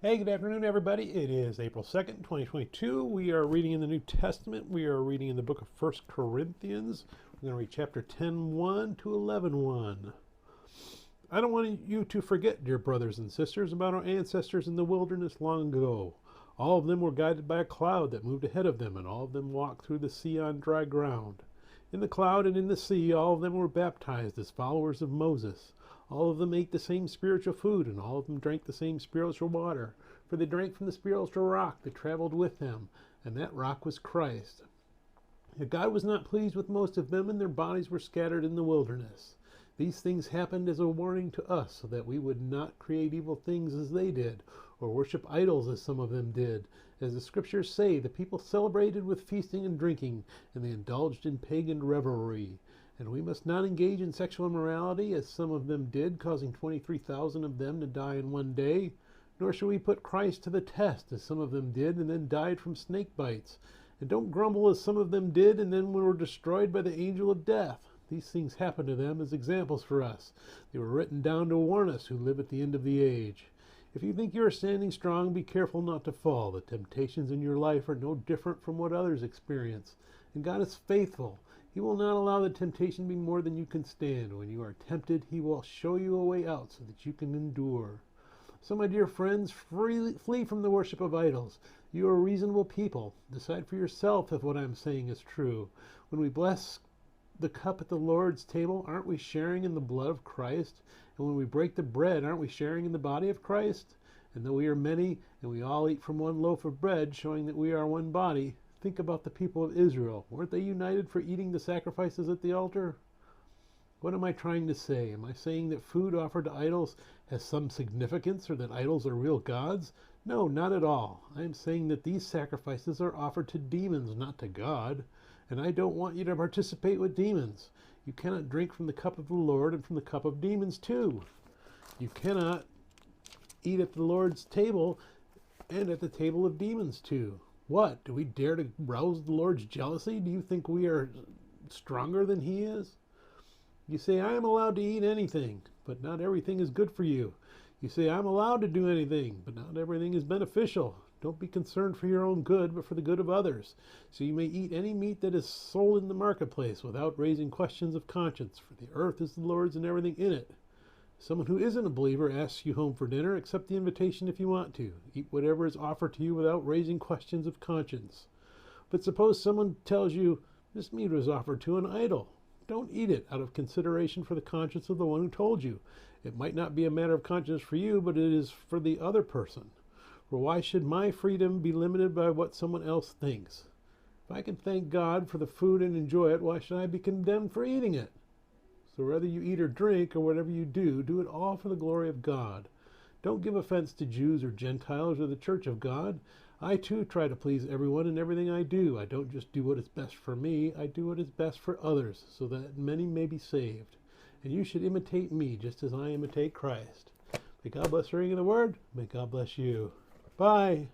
Hey, good afternoon, everybody. It is April 2nd, 2022. We are reading in the New Testament. We are reading in the book of 1 Corinthians. We're going to read chapter 10:1 to 11:1. I don't want you to forget, dear brothers and sisters, about our ancestors in the wilderness long ago. All of them were guided by a cloud that moved ahead of them, and all of them walked through the sea on dry ground. In the cloud and in the sea, all of them were baptized as followers of Moses. All of them ate the same spiritual food, and all of them drank the same spiritual water. For they drank from the spiritual rock that traveled with them, and that rock was Christ. Yet God was not pleased with most of them, and their bodies were scattered in the wilderness. These things happened as a warning to us, so that we would not create evil things as they did, or worship idols as some of them did. As the scriptures say, the people celebrated with feasting and drinking, and they indulged in pagan revelry. And we must not engage in sexual immorality, as some of them did, causing 23,000 of them to die in one day. Nor shall we put Christ to the test, as some of them did, and then died from snake bites. And don't grumble, as some of them did, and then were destroyed by the angel of death. These things happened to them as examples for us. They were written down to warn us who live at the end of the age. If you think you are standing strong, be careful not to fall. The temptations in your life are no different from what others experience. And God is faithful. He will not allow the temptation to be more than you can stand. When you are tempted, He will show you a way out so that you can endure. So, my dear friends, flee from the worship of idols. You are reasonable people. Decide for yourself if what I am saying is true. When we bless the cup at the Lord's table, aren't we sharing in the blood of Christ? And when we break the bread, aren't we sharing in the body of Christ? And though we are many, and we all eat from one loaf of bread, showing that we are one body, think about the people of Israel. Weren't they united for eating the sacrifices at the altar? What am I trying to say? Am I saying that food offered to idols has some significance, or that idols are real gods? No, not at all. I am saying that these sacrifices are offered to demons, not to God. And I don't want you to participate with demons. You cannot drink from the cup of the Lord and from the cup of demons too. You cannot eat at the Lord's table and at the table of demons too. What? Do we dare to rouse the Lord's jealousy? Do you think we are stronger than He is? You say, I am allowed to eat anything, but not everything is good for you. You say, I'm allowed to do anything, but not everything is beneficial. Don't be concerned for your own good, but for the good of others. So you may eat any meat that is sold in the marketplace without raising questions of conscience, for the earth is the Lord's and everything in it. Someone who isn't a believer asks you home for dinner, accept the invitation if you want to. Eat whatever is offered to you without raising questions of conscience. But suppose someone tells you, this meat was offered to an idol. Don't eat it out of consideration for the conscience of the one who told you. It might not be a matter of conscience for you, but it is for the other person. For why should my freedom be limited by what someone else thinks? If I can thank God for the food and enjoy it, why should I be condemned for eating it? So whether you eat or drink or whatever you do, do it all for the glory of God. Don't give offense to Jews or Gentiles or the church of God. I too try to please everyone in everything I do. I don't just do what is best for me, I do what is best for others, so that many may be saved. And you should imitate me just as I imitate Christ. May God bless the reading of the word. May God bless you. Bye.